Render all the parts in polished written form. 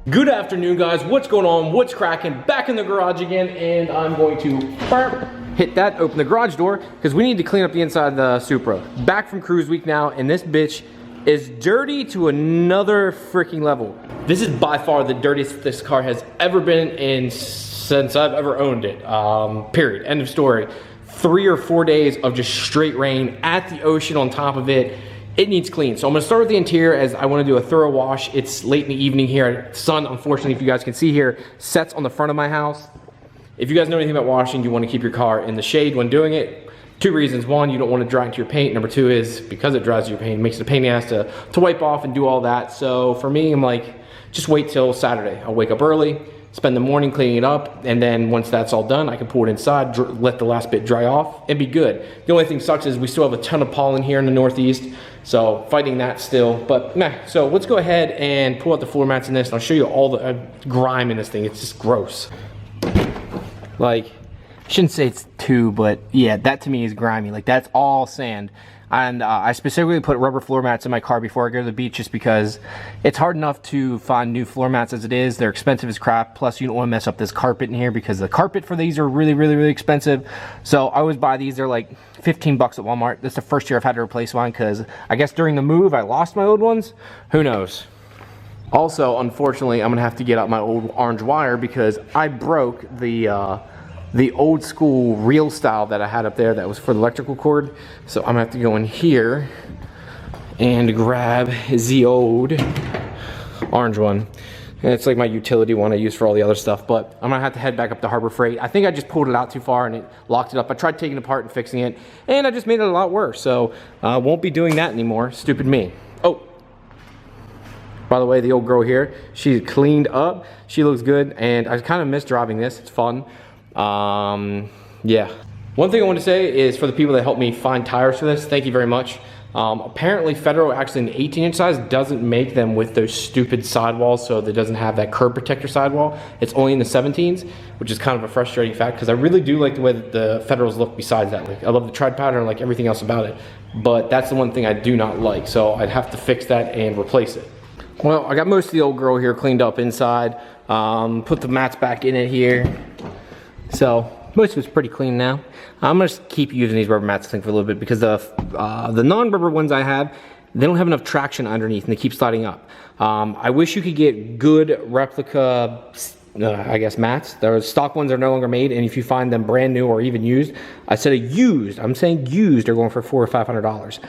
Good afternoon, guys. What's going on? What's cracking? Back in the garage again, and I'm going to hit that, open the garage door, because we need to clean up the inside of the Supra. Back from cruise week now, and this bitch is dirty to another freaking level. This is by far the dirtiest this car has ever been in since I've ever owned it. Period. End of story. 3 or 4 days of just straight rain at the ocean on top of it. It needs clean. So I'm gonna start with the interior as I wanna do a thorough wash. It's late in the evening here. Sun, unfortunately, if you guys can see here, sets on the front of my house. If you guys know anything about washing, you wanna keep your car in the shade when doing it. 2 reasons. 1, you don't wanna dry into your paint. Number 2 is because it dries to your paint, it makes it a pain in the ass to wipe off and do all that. So for me, I'm like, just wait till Saturday. I'll wake up early, spend the morning cleaning it up, and then once that's all done, I can pull it inside, let the last bit dry off, and be good. The only thing sucks is we still have a ton of pollen here in the Northeast, so fighting that still, but meh. So let's go ahead and pull out the floor mats in this, and I'll show you all the grime in this thing. It's just gross. Like, I shouldn't say it's too, but yeah, that to me is grimy. Like, that's all sand. And I specifically put rubber floor mats in my car before I go to the beach just because it's hard enough to find new floor mats as it is. They're expensive as crap. Plus, you don't want to mess up this carpet in here because the carpet for these are really, really, really expensive. So I always buy these. They're like 15 bucks at Walmart. This is the first year I've had to replace one because I guess during the move I lost my old ones. Who knows? Also, unfortunately, I'm going to have to get out my old orange wire because I broke the old school reel style that I had up there that was for the electrical cord. So I'm gonna have to go in here and grab the old orange one. And it's like my utility one I use for all the other stuff, but I'm gonna have to head back up to Harbor Freight. I think I just pulled it out too far and it locked it up. I tried taking it apart and fixing it, and I just made it a lot worse. So won't be doing that anymore. Stupid me. Oh, by the way, the old girl here, she's cleaned up. She looks good, and I kind of miss driving this. It's fun. Yeah. One thing I want to say is for the people that helped me find tires for this, thank you very much. Apparently Federal, actually in the 18-inch size, doesn't make them with those stupid sidewalls, so it doesn't have that curb protector sidewall. It's only in the 17s, which is kind of a frustrating fact because I really do like the way that the Federals look besides that. Like, I love the tread pattern, like everything else about it, but that's the one thing I do not like, so I'd have to fix that and replace it. Well, I got most of the old girl here cleaned up inside, put the mats back in it here. So most of it's pretty clean now. I'm gonna just keep using these rubber mats I think for a little bit because the non-rubber ones I have, they don't have enough traction underneath and they keep sliding up. I wish you could get good replica, I guess, mats. The stock ones are no longer made, and if you find them brand new or even used, I said used, I'm saying used, they're going for $400 or $500.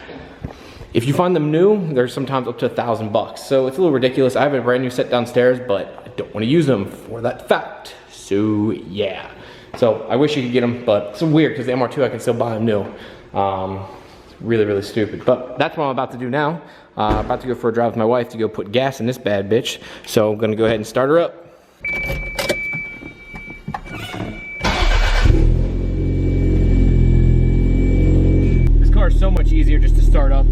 If you find them new, they're sometimes up to $1,000. So it's a little ridiculous. I have a brand new set downstairs, but I don't want to use them for that fact. So yeah. So I wish you could get them, but it's weird because the MR2 I can still buy them new. Really, really stupid. But that's what I'm about to do now. About to go for a drive with my wife to go put gas in this bad bitch. So I'm gonna go ahead and start her up. This car is so much easier just to start up.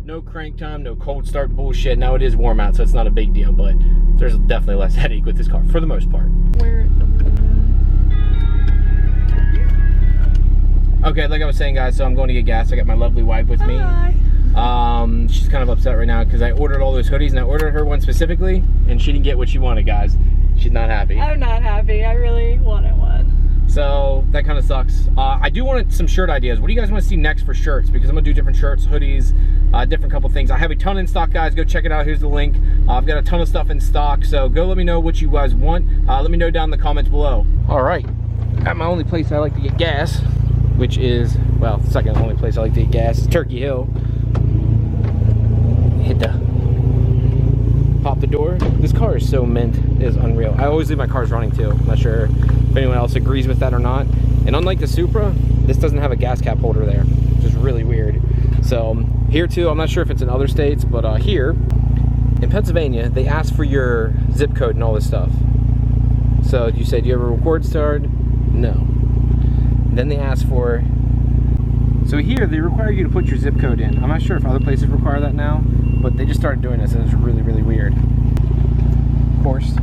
No crank time, no cold start bullshit. Now it is warm out, so it's not a big deal, but there's definitely less headache with this car for the most part. Okay, like I was saying, guys, so I'm going to get gas. I got my lovely wife with me. Hi. She's kind of upset right now because I ordered all those hoodies, and I ordered her one specifically, and she didn't get what she wanted, guys. She's not happy. I'm not happy. I really wanted one. So that kind of sucks. I do want some shirt ideas. What do you guys want to see next for shirts? Because I'm going to do different shirts, hoodies, different couple things. I have a ton in stock, guys. Go check it out. Here's the link. I've got a ton of stuff in stock, so go let me know what you guys want. Let me know down in the comments below. All right. At my only place I like to get gas, which is, well, the second only place I like to get gas is Turkey Hill. Hit the, pop the door. This car is so mint, it is unreal. I always leave my cars running too. I'm not sure if anyone else agrees with that or not. And unlike the Supra, this doesn't have a gas cap holder there, which is really weird. So here too, I'm not sure if it's in other states, but here in Pennsylvania, they ask for your zip code and all this stuff. So you say, do you have a record card? No. Then they ask for, so here they require you to put your zip code in. I'm not sure if other places require that now, but they just started doing this and it's really, really weird. Of course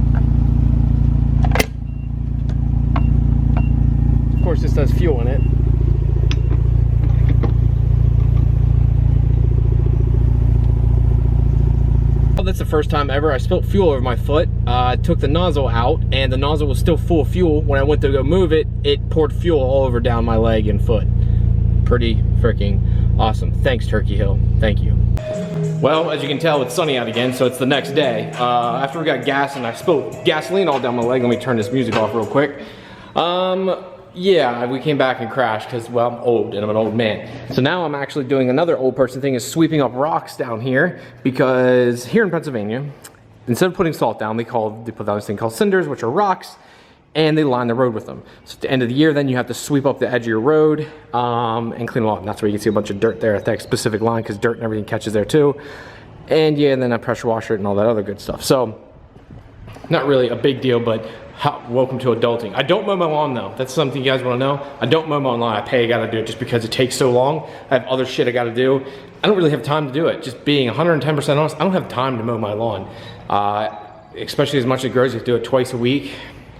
this does fuel in it. Well, that's the first time ever I spilled fuel over my foot. took the nozzle out, and the nozzle was still full of fuel. When I went to go move it, it poured fuel all over down my leg and foot. Pretty freaking awesome. Thanks, Turkey Hill. Thank you. Well, as you can tell, it's sunny out again, so it's the next day. After we got gas and I spilled gasoline all down my leg, let me turn this music off real quick. Yeah, we came back and crashed because, well, I'm old and I'm an old man. So now I'm actually doing another old person thing, is sweeping up rocks down here, because here in Pennsylvania, instead of putting salt down, they put down this thing called cinders, which are rocks, and they line the road with them. So at the end of the year, then you have to sweep up the edge of your road and clean them off. And that's where you can see a bunch of dirt there at that specific line, because dirt and everything catches there too. And yeah, and then I pressure washer it and all that other good stuff. So not really a big deal, but welcome to adulting. I don't mow my lawn though. That's something you guys want to know. I don't mow my lawn. I pay, I gotta do it just because it takes so long. I have other shit I gotta do. I don't really have time to do it. Just being 110% honest, I don't have time to mow my lawn. Especially as much as it grows, you have to do it twice a week.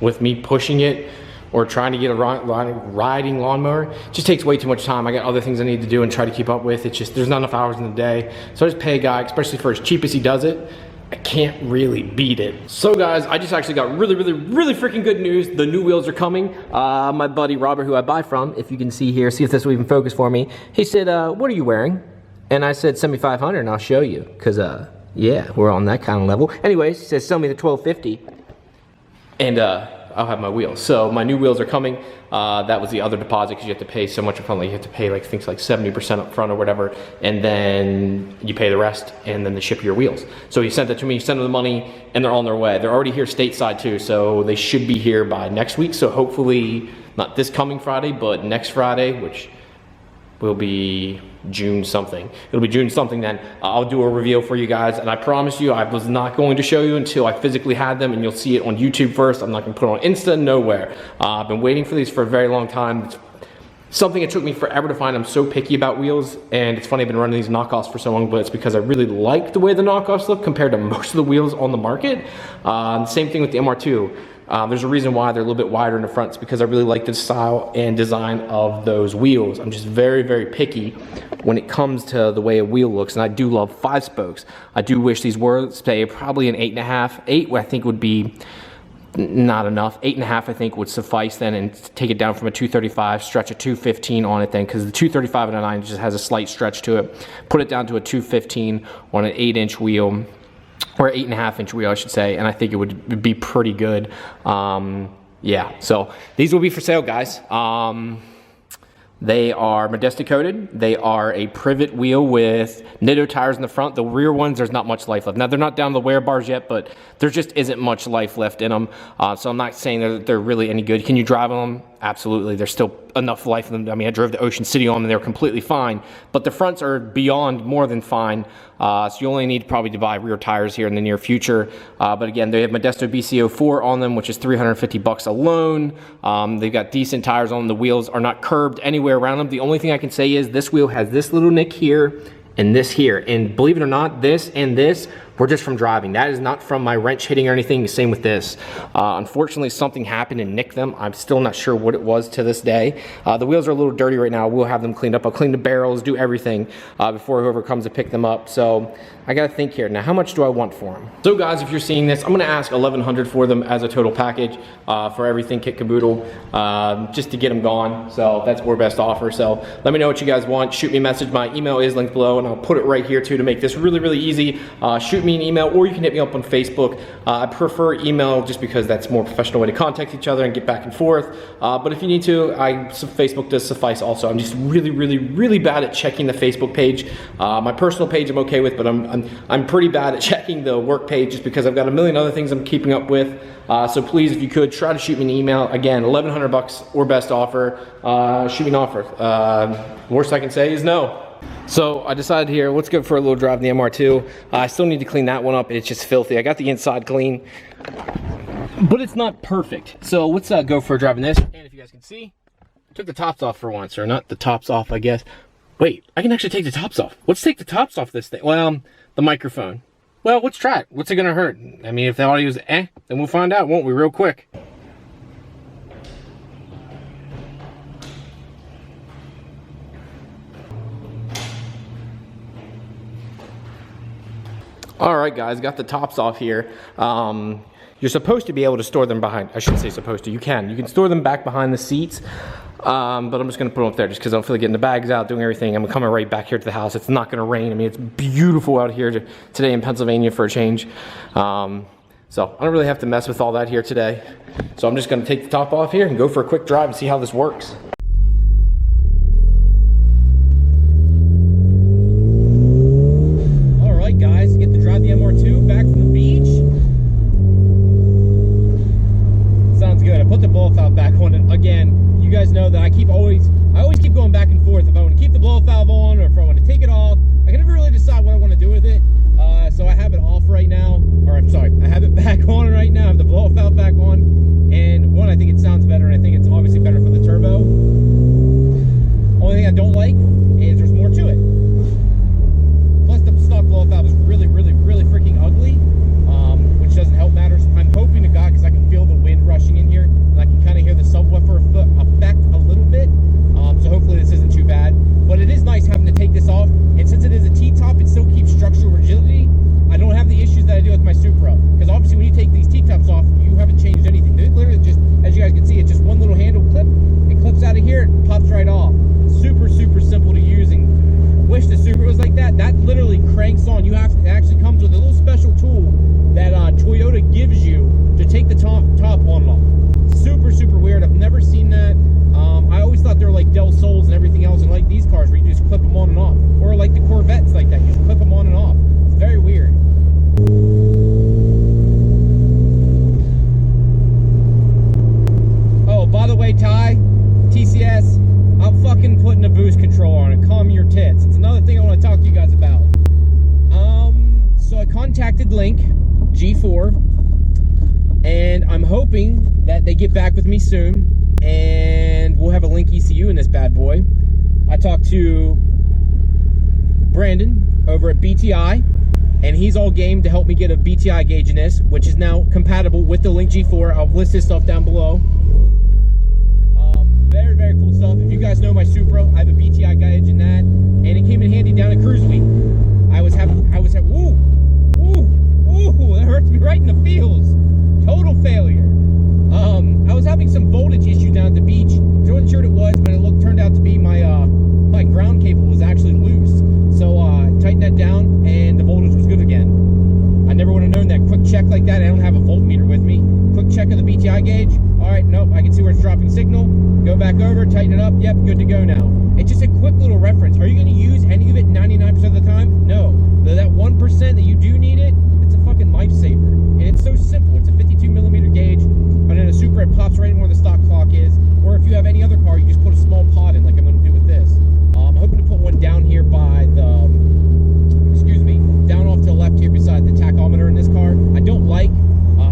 With me pushing it or trying to get a riding lawnmower, it just takes way too much time. I got other things I need to do and try to keep up with. It's just, there's not enough hours in the day. So I just pay a guy, especially for as cheap as he does it. I can't really beat it. So guys, I just actually got really freaking good news. The new wheels are coming. My buddy Robert, who I buy from, if you can see here, see if this will even focus for me. He said, what are you wearing? And I said, 7500, and I'll show you. Cause yeah, we're on that kind of level. Anyways, he says, sell me the 1250. And I'll have my wheels. So my new wheels are coming. That was the other deposit, because you have to pay so much up front. Like you have to pay like things like 70% up front or whatever, and then you pay the rest, and then they ship your wheels. So he sent that to me, sent them the money, and they're on their way. They're already here stateside too, so they should be here by next week. So hopefully not this coming Friday, but next Friday, which will be June something. It'll be June something then. I'll do a reveal for you guys, and I promise you I was not going to show you until I physically had them, and you'll see it on YouTube first. I'm not going to put it on Insta, nowhere. I've been waiting for these for a very long time. It's something it took me forever to find. I'm so picky about wheels, and it's funny, I've been running these knockoffs for so long, but it's because I really like the way the knockoffs look compared to most of the wheels on the market. Same thing with the MR2. There's a reason why they're a little bit wider in the front. It's because I really like the style and design of those wheels. I'm just very picky when it comes to the way a wheel looks, and I do love 5 spokes. I do wish these were, say, probably an 8.5. 8 I think would be not enough. 8.5 I think would suffice then, and take it down from a 235, stretch a 215 on it then, because the 235 and a 9 just has a slight stretch to it. Put it down to a 215 on an 8-inch wheel, or 8.5-inch wheel, I should say, and I think it would be pretty good. Yeah, so these will be for sale, guys. They are Modesta coated. They are a privet wheel with Nitto tires in the front. The rear ones, there's not much life left. Now, they're not down the wear bars yet, but there just isn't much life left in them. So I'm not saying they're really any good. Can you drive on them? Absolutely. There's still enough life in them. I mean, I drove to Ocean City on them, and they're completely fine. But the fronts are beyond more than fine. So you only need probably to buy rear tires here in the near future. But again, they have Modesto BCO4 on them, which is $350 alone. They've got decent tires on them. The wheels are not curbed anywhere around them. The only thing I can say is this wheel has this little nick here and this here. And believe it or not, this and this were just from driving. That is not from my wrench hitting or anything. Same with this. Unfortunately, something happened and nicked them. I'm still not sure what it was to this day. The wheels are a little dirty right now. We'll have them cleaned up. I'll clean the barrels, do everything before whoever comes to pick them up. So I gotta think here. Now, how much do I want for them? So guys, if you're seeing this, I'm gonna ask $1,100 for them as a total package for everything kit caboodle, just to get them gone. So that's our best offer. So let me know what you guys want. Shoot me a message. My email is linked below, and I'll put it right here too to make this really easy. Shoot me an email, or you can hit me up on Facebook. I prefer email just because that's a more professional way to contact each other and get back and forth. But if you need to, Facebook does suffice also. I'm just really bad at checking the Facebook page. My personal page I'm okay with, but I'm pretty bad at checking the work page just because I've got a million other things I'm keeping up with. So please, if you could, try to shoot me an email. Again, $1,100 or best offer. Shoot me an offer. Worst I can say is no. So I decided here, let's go for a little drive in the MR2. I still need to clean that one up. It's just filthy. I got the inside clean, but it's not perfect. So let's go for a drive in this. And if you guys can see, I took the tops off for once, or not the tops off, I guess. Wait, I can actually take the tops off. Let's take the tops off this thing. Well, the microphone. Well, let's try it. What's it gonna hurt? I mean, if the audio's then we'll find out, won't we, real quick? All right, guys, got the tops off here. You're supposed to be able to store them behind, I shouldn't say supposed to, you can store them back behind the seats. But I'm just gonna put them up there just because I don't feel like getting the bags out, doing everything. I'm coming right back here to the house. It's not gonna rain. I mean, it's beautiful out here today in Pennsylvania for a change. So I don't really have to mess with all that here today. So I'm just gonna take the top off here and go for a quick drive and see how this works. All right, guys, get to drive the MR2 back from the beach. Sounds good. I put the blow valve back on it again. You guys know that I always keep going back and forth if I want to keep the blow valve on or if I want to take it off. I can never really decide what I want to do with it. So I have it off right now, or I'm sorry, I have it back on right now. I have the blow valve back on, and one, I think it sounds better, and I think it's obviously better for the turbo. Only thing I don't like is there's more to it. Plus the stock blow valve is really freaking ugly, which doesn't help matters. I'm hoping to God, because I can feel the wind rushing in here, and I can kind of hear the subwoofer effect a little bit. So hopefully this isn't too bad. But it is nice having to take this off, and since it is a T-top, it still keeps structural rigidity. I don't have the issues that I do with my Supra, because obviously when you take these T-tops off, you haven't changed anything. They literally just, as you guys can see, it's just one little handle clip. It clips out of here, it pops right off. Super simple to use, and wish the Supra was like that. That literally cranks on. It actually comes with a little special tool that Toyota gives you to take the top on and off. Super weird. I've never seen that. I always thought they were like Del Sols and everything else, and like these cars where you just clip them on and off, or like the Corvettes like that, you just clip them on and off. It's very weird. Oh, by the way, Ty, TCS, I'm fucking putting a boost controller on it. Calm your tits. It's another thing I want to talk to you guys about. So I contacted Link G4, and I'm hoping that they get back with me soon, and we'll have a Link ECU in this bad boy. I talked to Brandon over at BTI, and he's all game to help me get a BTI gauge in this, which is now compatible with the Link G4. I'll list his stuff down below. Very cool stuff. If you guys know my Supra, I have a BTI gauge in that, and it came in handy down at Cruise Week. Ooh, that hurts me right in the feels. Total failure. I was having some voltage issues down at the beach. I wasn't sure what it was, but turned out to be my ground cable was actually loose. So tightened that down, and the voltage was good again. I never would have known that. Quick check like that. I don't have a voltmeter with me. Quick check of the BTI gauge. All right, nope, I can see where it's dropping signal. Go back over, tighten it up. Yep, good to go now. It's just a quick little reference. Are you going to use any of it 99% of the time? No. But that 1% that you do need it, it's a fucking lifesaver. And it's so simple. It's a 52mm gauge, but in a Supra, it pops right in where the stock clock is. Or if you have any other car, you just put a small pod in, like I'm going to do with this. I'm hoping to put one down here by the, down off to the left here beside the tachometer in this car. I don't like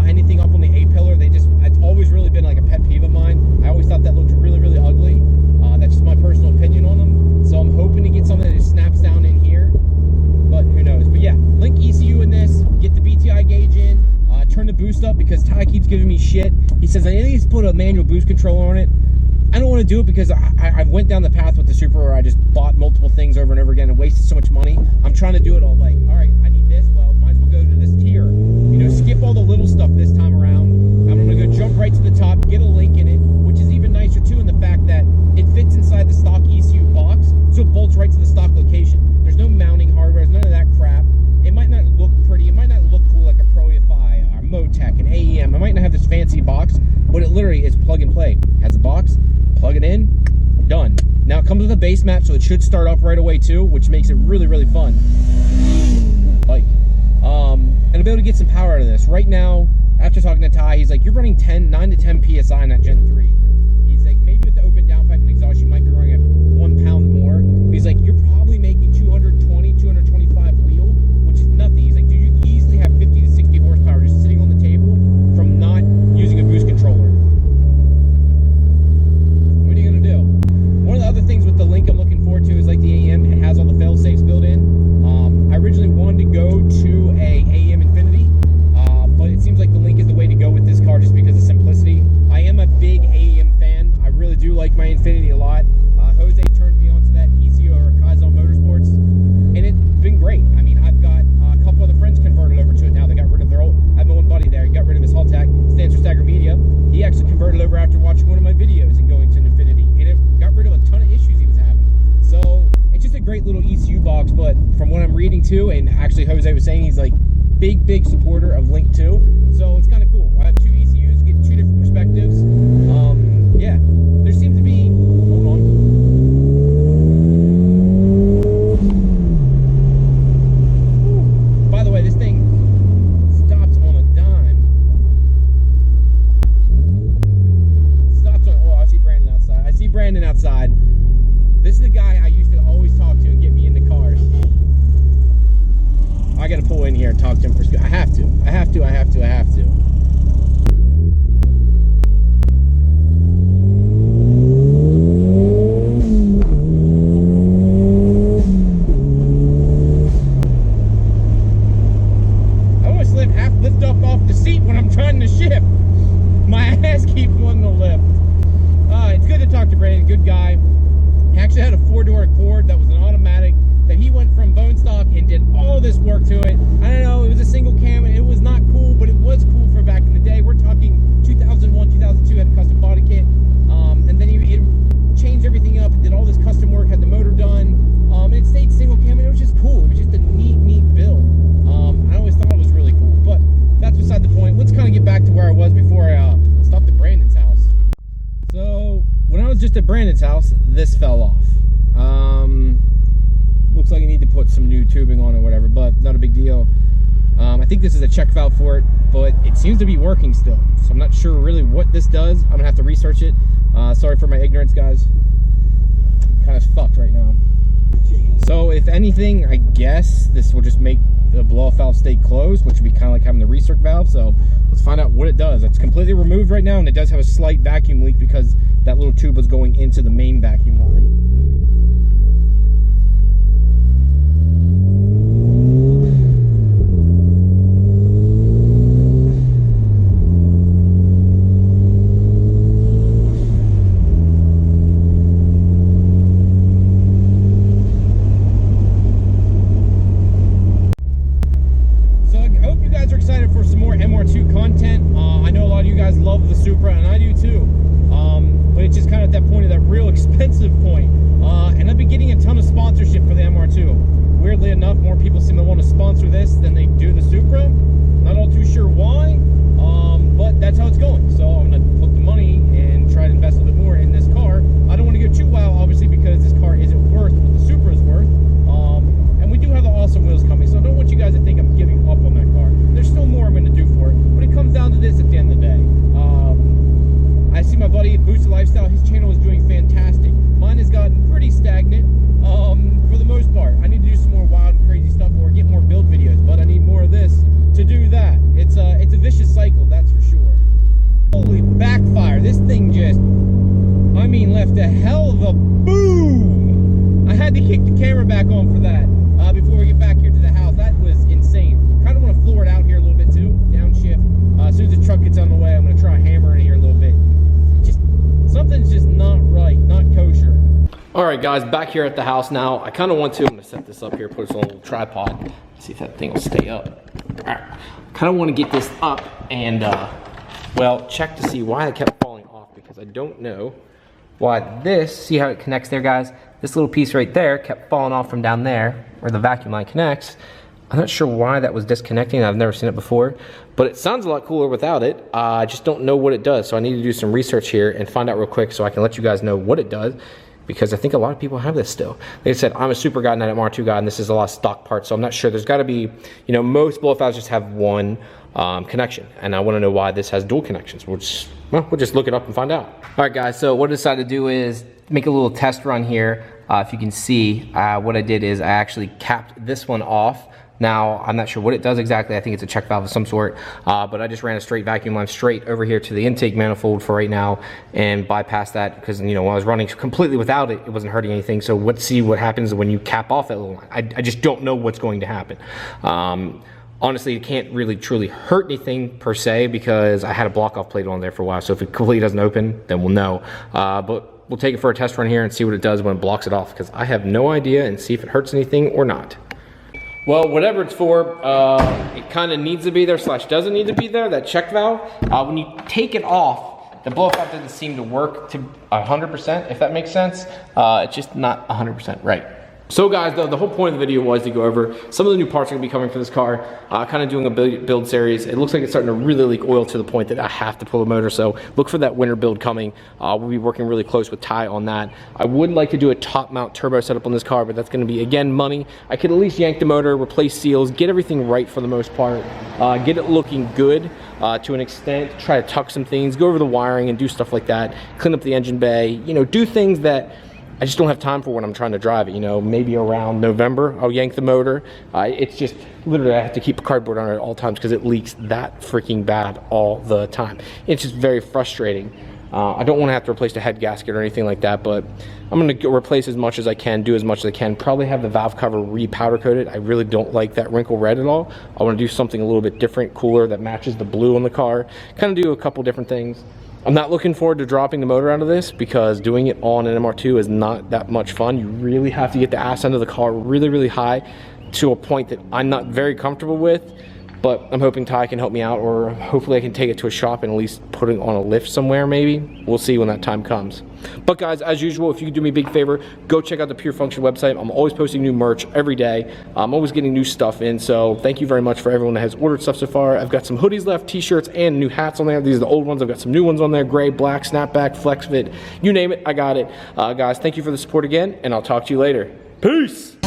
anything up on the A-pillar. It's always really been like a pet peeve of mine. I always thought that looked really ugly. That's just my personal opinion on them. So I'm hoping to get something that just snaps down in here, but who knows. But yeah, Link ECU in this, get the BTI gauge in, turn the boost up because Ty keeps giving me shit. He says I need to put a manual boost controller on it. I don't want to do it because I went down the path with the Supra where I just bought multiple things over and over again and wasted so much money. I'm trying to do it all like, all right, I need this. Well, might as well go to this tier. You know, skip all the little stuff this time around. I'm going to go jump right to the top, get a Link in it, which is even nicer too in the fact that it fits inside the stock ECU box, so it bolts right to the stock location. There's no mounting hardware, there's none of that crap. It might not look pretty, it might not look cool like a ProEFI or Motec and AEM. I might not have this fancy box, but it literally is plug and play. It has a box, plug it in, done. Now it comes with a base map, so it should start up right away too, which makes it really fun. Like, and I'll be able to get some power out of this. Right now, after talking to Ty, he's like, you're running 9 to 10 PSI in that Gen 3. He's like, maybe with the open downpipe and exhaust, you might be running at 1 pound more. But he's like, you're probably making 220, 225 wheel, which is nothing. He's like, dude, you easily have 50 to 60 horsepower just sitting on the table from not using a boost controller. What are you gonna do? One of the other things with the Link I'm looking forward to is like the AEM. It has all the fail-safes built in. I originally wanted to go to a AEM Infinity, but it seems like the Link is the way to go with this car just because of simplicity. I am a big AEM fan. I really do like my Infinity a lot. Jose turned me onto that ECU or KEYSTONE Motorsports, and it's been great. I mean, I've got a couple other friends converted over to it now. They got rid of their old, I have one buddy there, he got rid of his Haltech watching one of my videos and going to infinity, and it got rid of a ton of issues he was having. So it's just a great little ECU box, but from what I'm reading too, and actually Jose was saying he's like big supporter of Link 2, so it's kind of cool. I have two ECUs, get two different perspectives. Yeah, there seems to be, hold on. By the way, this thing stops on a dime. Stops on, oh, I see Brandon outside. I see Brandon outside. This is the guy I used to always talk to and get me into cars. I gotta pull in here and talk to him for I have to. I almost lift up off the seat when I'm trying to shift. My ass keeps wanting to lift. It's good to talk to Brandon, good guy. He actually had a 4-door Accord that was an automatic that he went from bone stock and did all this work to it. I don't know, it was a single cam and it was not cool, but it was cool for back in the day. We're talking 2001, 2002, had a custom body kit. And then he changed everything up and did all this custom work, had the motor done. And it stayed single cam and it was just cool. It was just a neat build. I always thought it was really cool, but that's beside the point. Let's kind of get back to where I was before I stopped at Brandon's house. So when I was just at Brandon's house, this fell off. Looks like I need to put some new tubing on it or whatever, but not a big deal. I think this is a check valve for it, but it seems to be working still. So I'm not sure really what this does. I'm gonna have to research it. Sorry for my ignorance, guys. Kind of fucked right now. So if anything, I guess this will just make the blow-off valve stay closed, which would be kind of like having the recirc valve. So let's find out what it does. It's completely removed right now, and it does have a slight vacuum leak because that little tube was going into the main vacuum line. MR2 content. I know a lot of you guys love the Supra, and I do too. But it's just kind of at that point of that real expensive point. And I've been getting a ton of sponsorship for the MR2. Weirdly enough, more people seem to want to sponsor this than they do the Supra. Not all too sure why, but that's how it's going. So I'm going to put the money and try to invest a little bit more in this car. I don't want to go too wild, obviously, because this car isn't worth what the Supra is worth. And we do have the awesome wheels coming, so I don't want you guys to think I'm giving up on that car. There's still more I'm going to do for it, but it comes down to this at the end of the day. I see my buddy at Boosted Lifestyle, his channel is doing fantastic. Mine has gotten pretty stagnant for the most part. I need to do some more wild and crazy stuff or get more build videos, but I need more of this to do that. It's a vicious cycle, that's for sure. Holy backfire, this thing just, I mean, left a hell of a boom. I had to kick the camera back on for that before we get back here to the house. That was insane. Kind of want to floor it out here a little bit too, downshift. As soon as the truck gets on the way, I'm going to try hammer in here a little bit. Something's just not right, not kosher. All right, guys, back here at the house now. I kind of want to, I'm going to set this up here, put this on a little tripod, see if that thing will stay up. All right, kind of want to get this up and, well, check to see why it kept falling off, because I don't know why this, see how it connects there, guys? This little piece right there kept falling off from down there where the vacuum line connects. I'm not sure why that was disconnecting. I've never seen it before, but it sounds a lot cooler without it. I just don't know what it does, so I need to do some research here and find out real quick so I can let you guys know what it does, because I think a lot of people have this still. They said, I'm a Supra guy, not an MR2 guy, and this is a lot of stock parts, so I'm not sure. There's got to be, you know, most blow-off valves just have one connection, and I want to know why this has dual connections. We'll just look it up and find out. All right, guys, so what I decided to do is make a little test run here. If you can see, what I did is I actually capped this one off. Now, I'm not sure what it does exactly. I think it's a check valve of some sort, but I just ran a straight vacuum line straight over here to the intake manifold for right now and bypassed that because, you know, when I was running completely without it, it wasn't hurting anything. So let's see what happens when you cap off that little line. I just don't know what's going to happen. Honestly, it can't really truly hurt anything per se because I had a block off plate on there for a while. So if it completely doesn't open, then we'll know. But we'll take it for a test run here and see what it does when it blocks it off, because I have no idea, and see if it hurts anything or not. Well, whatever it's for, it kind of needs to be there / doesn't need to be there, that check valve. When you take it off, The blow valve doesn't seem to work to 100%, if that makes sense. It's just not 100% right. So guys, the whole point of the video was to go over some of the new parts that are going to be coming for this car, kind of doing a build series. It looks like it's starting to really leak oil to the point that I have to pull the motor, so look for that winter build coming. We'll be working really close with Ty on that. I would like to do a top mount turbo setup on this car, but that's going to be, again, money. I could at least yank the motor, replace seals, get everything right for the most part, get it looking good to an extent, try to tuck some things, go over the wiring and do stuff like that, clean up the engine bay, you know, do things that I just don't have time for when I'm trying to drive it. You know, maybe around November, I'll yank the motor. It's just literally I have to keep a cardboard on it at all times because it leaks that freaking bad all the time. It's just very frustrating. I don't want to have to replace the head gasket or anything like that, but I'm going to replace as much as I can, do as much as I can. Probably have the valve cover re-powder coated. I really don't like that wrinkle red at all. I want to do something a little bit different, cooler, that matches the blue on the car. Kind of do a couple different things. I'm not looking forward to dropping the motor out of this because doing it on an MR2 is not that much fun. You really have to get the ass end of the car really, really high to a point that I'm not very comfortable with. But I'm hoping Ty can help me out, or hopefully I can take it to a shop and at least put it on a lift somewhere maybe. We'll see when that time comes. But guys, as usual, if you could do me a big favor, go check out the Pure Function website. I'm always posting new merch every day. I'm always getting new stuff in, so thank you very much for everyone that has ordered stuff so far. I've got some hoodies left, t-shirts, and new hats on there. These are the old ones. I've got some new ones on there, gray, black, snapback, flex fit, you name it, I got it. Guys, thank you for the support again, and I'll talk to you later. Peace!